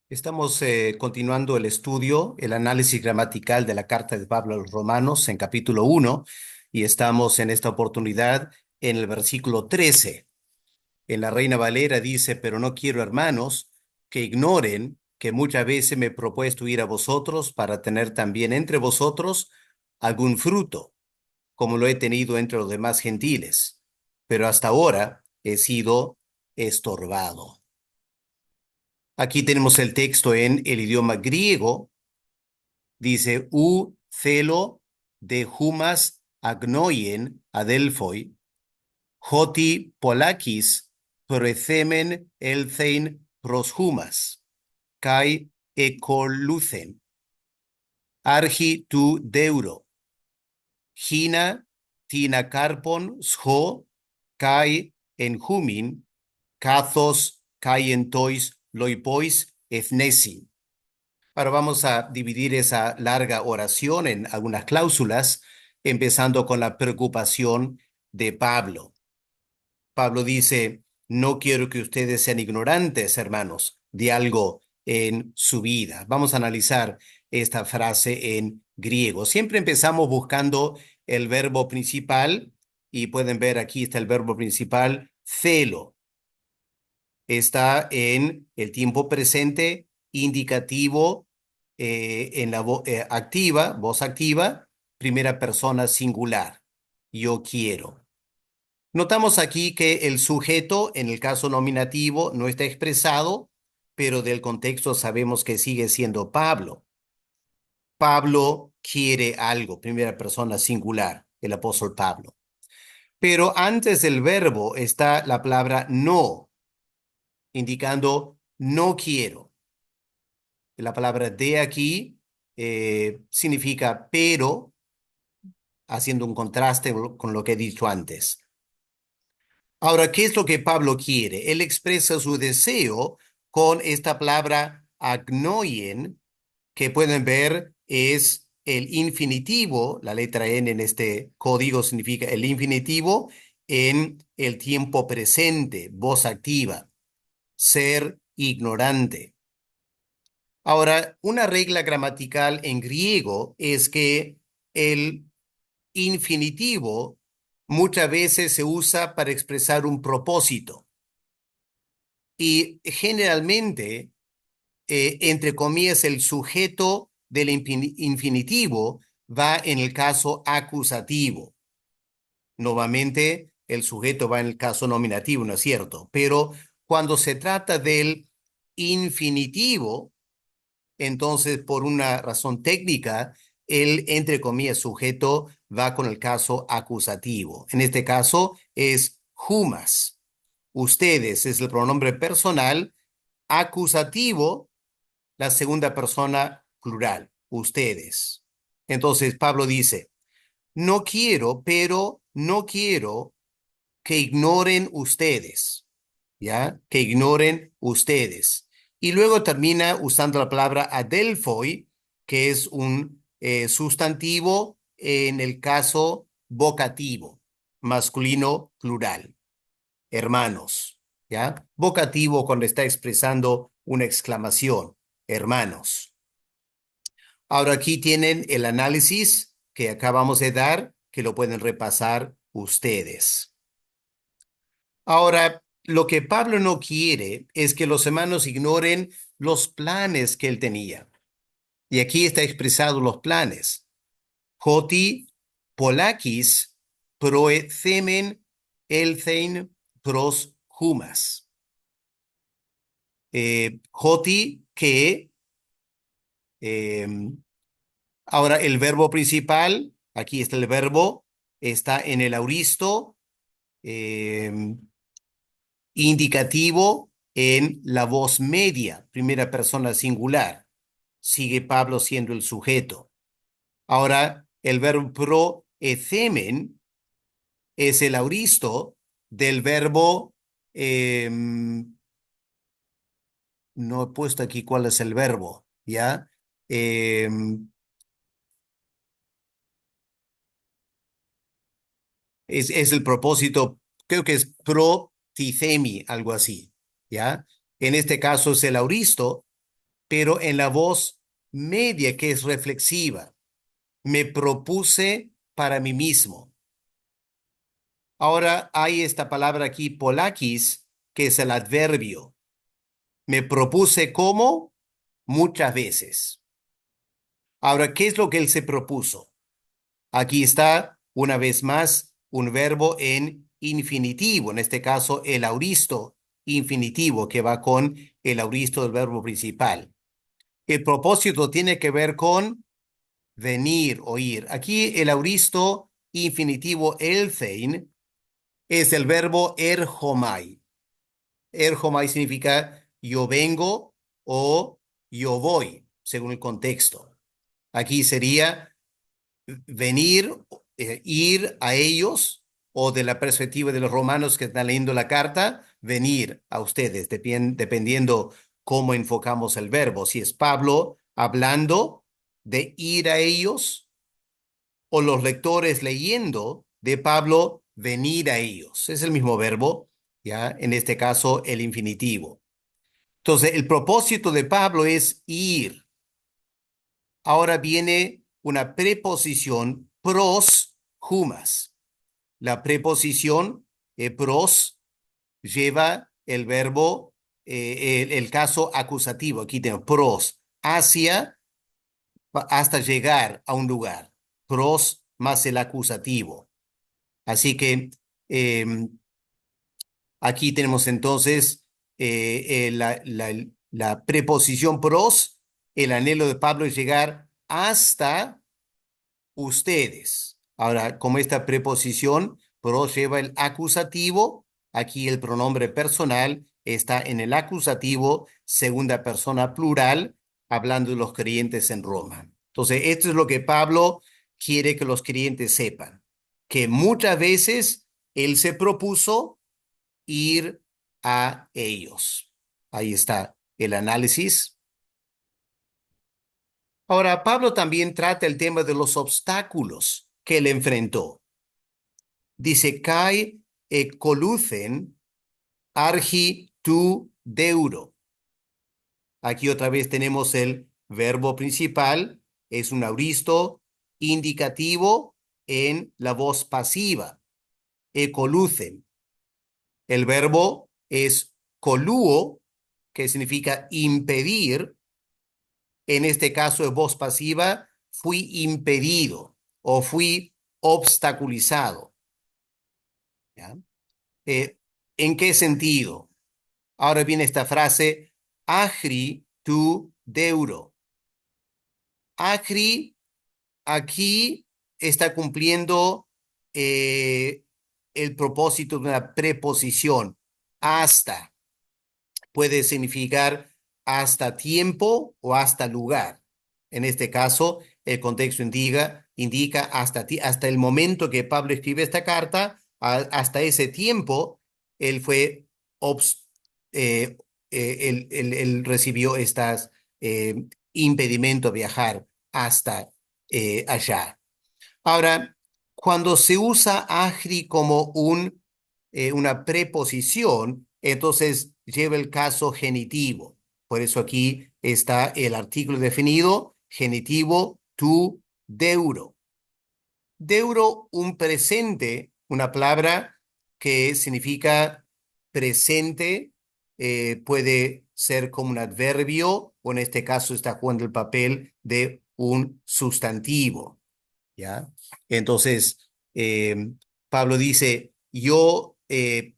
Estamos continuando el estudio, el análisis gramatical de la carta de Pablo a los Romanos en capítulo 1 y estamos en esta oportunidad en el versículo 13. En la Reina Valera dice, pero no quiero, hermanos, que ignoren que muchas veces me he propuesto ir a vosotros para tener también entre vosotros algún fruto, como lo he tenido entre los demás gentiles, pero hasta ahora he sido estorbado. Aquí tenemos el texto en el idioma griego. Dice, u celo de humas agnoien adelphoi, hoti polakis proethemen elthein pros humas, kai ecolucen, argi tu deuro, hina tina carpon scho, kai en humin, kathos kai entois loipois ethnesi. Ahora vamos a dividir esa larga oración en algunas cláusulas, empezando con la preocupación de Pablo. Pablo dice, no quiero que ustedes sean ignorantes, hermanos, de algo en su vida. Vamos a analizar esta frase en griego. Siempre empezamos buscando el verbo principal y pueden ver aquí está el verbo principal, celo. Está en el tiempo presente indicativo en la activa, voz activa, primera persona singular. Yo quiero. Notamos aquí que el sujeto en el caso nominativo no está expresado, pero del contexto sabemos que sigue siendo Pablo. Pablo quiere algo, primera persona singular, el apóstol Pablo. Pero antes del verbo está la palabra no, indicando no quiero. La palabra de aquí significa pero, haciendo un contraste con lo que he dicho antes. Ahora, ¿qué es lo que Pablo quiere? Él expresa su deseo con esta palabra agnoien, que pueden ver es el infinitivo, la letra N en este código significa el infinitivo en el tiempo presente, voz activa, ser ignorante. Ahora, una regla gramatical en griego es que el infinitivo muchas veces se usa para expresar un propósito y generalmente, entre comillas, el sujeto del infinitivo va en el caso acusativo. Nuevamente, el sujeto va en el caso nominativo, ¿no es cierto? Pero cuando se trata del infinitivo, entonces, por una razón técnica, el, entre comillas, sujeto va con el caso acusativo. En este caso es humas. Ustedes es el pronombre personal, acusativo, la segunda persona plural, ustedes. Entonces, Pablo dice, no quiero, pero no quiero que ignoren ustedes, ¿ya? Que ignoren ustedes. Y luego termina usando la palabra adelphoi, que es un sustantivo en el caso vocativo, masculino plural, hermanos, ¿ya? Vocativo cuando está expresando una exclamación, hermanos. Ahora aquí tienen el análisis que acabamos de dar, que lo pueden repasar ustedes. Ahora, lo que Pablo no quiere es que los hermanos ignoren los planes que él tenía. Y aquí está expresado los planes. Hoti polakis proe themen elthein pros humas. Hoti que, eh, ahora el verbo principal, aquí está el verbo, está en el auristo, eh, indicativo en la voz media, primera persona singular. Sigue Pablo siendo el sujeto. Ahora, el verbo pro ethemen es el auristo del verbo, no he puesto aquí cuál es el verbo, ¿ya? Es el propósito, creo que es pro tifemi, algo así, ¿ya? En este caso es el auristo pero en la voz media que es reflexiva. Me propuse para mí mismo. Ahora hay esta palabra aquí, polakis, que es el adverbio. Me propuse como muchas veces. Ahora, ¿qué es lo que él se propuso? Aquí está, una vez más, un verbo en infinitivo, en este caso el auristo infinitivo, que va con el auristo del verbo principal. El propósito tiene que ver con venir o ir. Aquí el auristo infinitivo elthein es el verbo erhomai. Erhomai significa yo vengo o yo voy, según el contexto. Aquí sería venir, ir a ellos, o de la perspectiva de los romanos que están leyendo la carta, venir a ustedes, dependiendo cómo enfocamos el verbo. Si es Pablo hablando de ir a ellos, o los lectores leyendo de Pablo venir a ellos. Es el mismo verbo, ya en este caso el infinitivo. Entonces, el propósito de Pablo es ir. Ahora viene una preposición pros humas. La preposición pros lleva el verbo, el caso acusativo. Aquí tenemos pros, hacia, hasta llegar a un lugar. Pros más el acusativo. Así que aquí tenemos entonces la preposición pros. El anhelo de Pablo es llegar hasta ustedes. Ahora, como esta preposición pros lleva el acusativo, aquí el pronombre personal está en el acusativo, segunda persona plural, hablando de los creyentes en Roma. Entonces, esto es lo que Pablo quiere que los creyentes sepan, que muchas veces él se propuso ir a ellos. Ahí está el análisis. Ahora, Pablo también trata el tema de los obstáculos que él enfrentó. Dice, kai colucen argi tu deuro. Aquí otra vez tenemos el verbo principal, es un auristo indicativo en la voz pasiva, ecolucen. El verbo es coluo, que significa impedir. En este caso de voz pasiva, fui impedido o fui obstaculizado. ¿Ya? Eh, ¿En qué sentido? Ahora viene esta frase, agri tu deuro. Agri aquí está cumpliendo eh, el propósito de una preposición. Hasta puede significar hasta tiempo o hasta lugar. En este caso, el contexto indica hasta el momento que Pablo escribe esta carta, hasta ese tiempo, él fue, eh, él recibió estas impedimento a viajar hasta allá. Ahora, cuando se usa agri como una preposición, entonces lleva el caso genitivo. Por eso aquí está el artículo definido, genitivo tu deuro. Deuro, un presente, una palabra que significa presente, puede ser como un adverbio, o en este caso está jugando el papel de un sustantivo. ¿Ya? Entonces, Pablo dice, yo he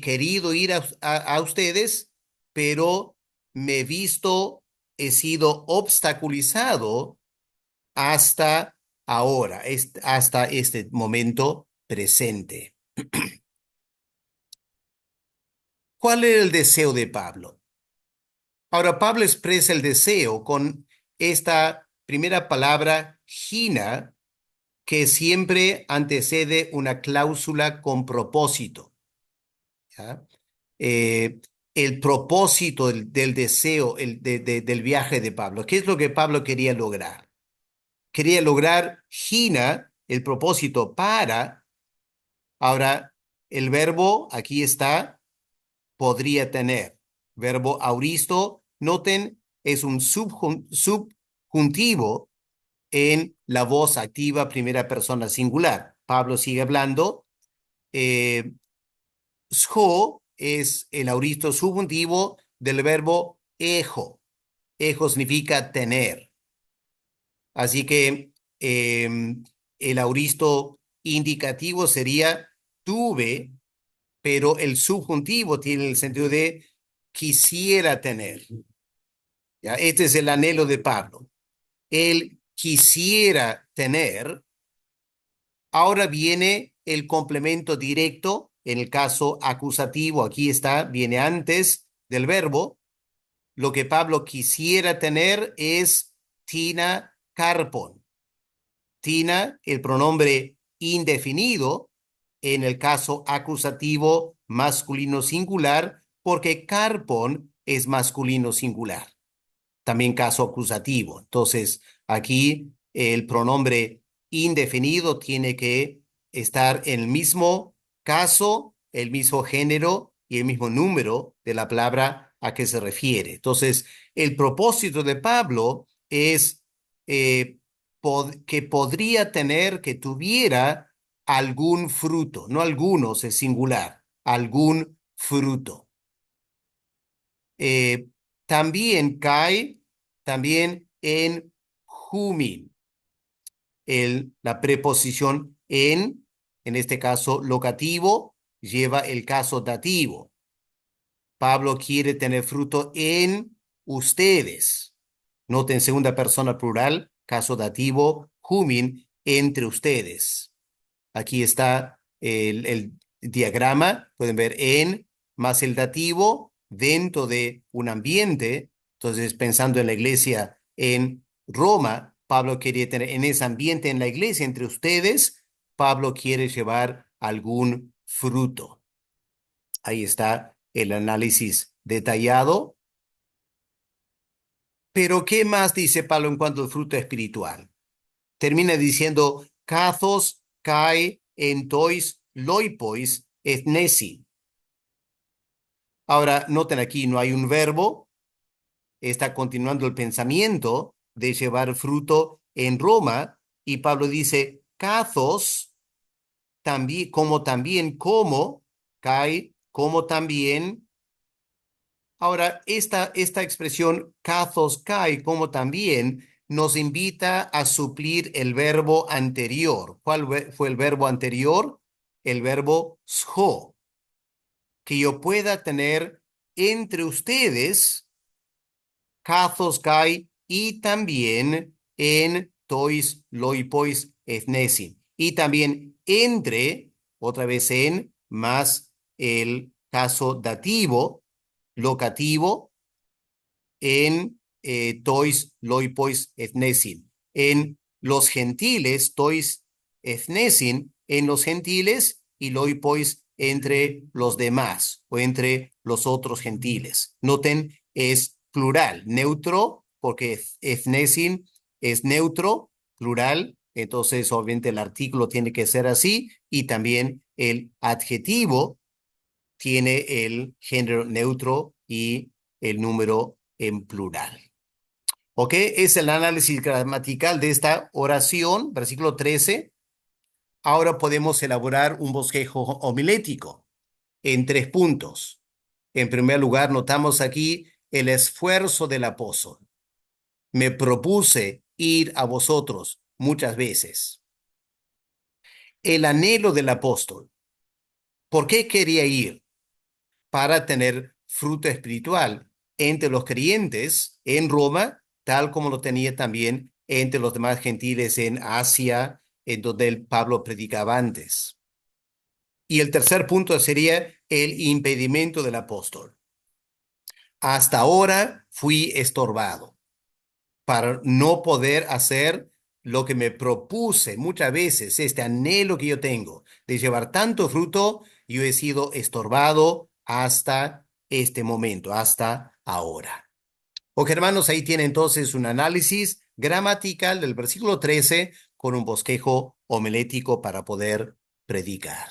querido ir a ustedes, pero me he visto, he sido obstaculizado hasta ahora, hasta este momento presente. ¿Cuál era el deseo de Pablo? Ahora, Pablo expresa el deseo con esta primera palabra, gina, que siempre antecede una cláusula con propósito. ¿Ya? Eh, el propósito del deseo del viaje de Pablo. ¿Qué es lo que Pablo quería lograr? Quería lograr gina, el propósito para. Ahora, el verbo aquí está, podría tener. Verbo auristo. Noten es un subjuntivo en la voz activa primera persona singular. Pablo sigue hablando. Eh, Scho es el auristo subjuntivo del verbo ejo. Ejo significa tener. Así que el auristo indicativo sería tuve, pero el subjuntivo tiene el sentido de quisiera tener. ¿Ya? Este es el anhelo de Pablo. Él quisiera tener. Ahora viene el complemento directo. En el caso acusativo, aquí está, viene antes del verbo. Lo que Pablo quisiera tener es tina carpon. Tina, el pronombre indefinido, en el caso acusativo masculino singular, porque carpon es masculino singular. También caso acusativo. Entonces, aquí el pronombre indefinido tiene que estar en el mismo caso, el mismo género y el mismo número de la palabra a que se refiere. Entonces, el propósito de Pablo es eh, que podría tener, que tuviera algún fruto, no algunos, es singular, algún fruto. Eh, también cae también en humin, la preposición en este caso locativo, lleva el caso dativo. Pablo quiere tener fruto en ustedes. Noten segunda persona plural, caso dativo, humin, entre ustedes. Aquí está el diagrama, pueden ver en más el dativo dentro de un ambiente. Entonces, pensando en la iglesia en Roma, Pablo quería tener en ese ambiente en la iglesia entre ustedes, Pablo quiere llevar algún fruto. Ahí está el análisis detallado. Pero, ¿qué más dice Pablo en cuanto al fruto espiritual? Termina diciendo, kathos kai entois loipois ethnesi. Ahora, noten aquí, no hay un verbo, está continuando el pensamiento de llevar fruto en Roma, y Pablo dice, kathos, también, como, kai, como también. Ahora, esta expresión kathos kai, como también, nos invita a suplir el verbo anterior. ¿Cuál fue el verbo anterior? El verbo sho, que yo pueda tener entre ustedes kathos kai y también en tois loipois ethnesin. Y también entre, otra vez en, más el caso dativo, locativo, en tois loipois ethnesin. En los gentiles, tois ethnesin, en los gentiles y loipois entre los demás o entre los otros gentiles. Noten, es plural, neutro, porque ethnesin es neutro, plural, entonces obviamente el artículo tiene que ser así y también el adjetivo tiene el género neutro y el número en plural. ¿Ok? Es el análisis gramatical de esta oración, versículo 13. Ahora podemos elaborar un bosquejo homilético en 3 puntos. En primer lugar, notamos aquí el esfuerzo del apóstol. Me propuse ir a vosotros muchas veces. El anhelo del apóstol. ¿Por qué quería ir? Para tener fruto espiritual entre los creyentes en Roma, tal como lo tenía también entre los demás gentiles en Asia, en donde el Pablo predicaba antes. Y el tercer punto sería el impedimento del apóstol. Hasta ahora fui estorbado para no poder hacer lo que me propuse muchas veces, este anhelo que yo tengo de llevar tanto fruto, yo he sido estorbado hasta este momento, hasta ahora. Ok, hermanos, ahí tiene entonces un análisis gramatical del versículo 13 con un bosquejo homilético para poder predicar.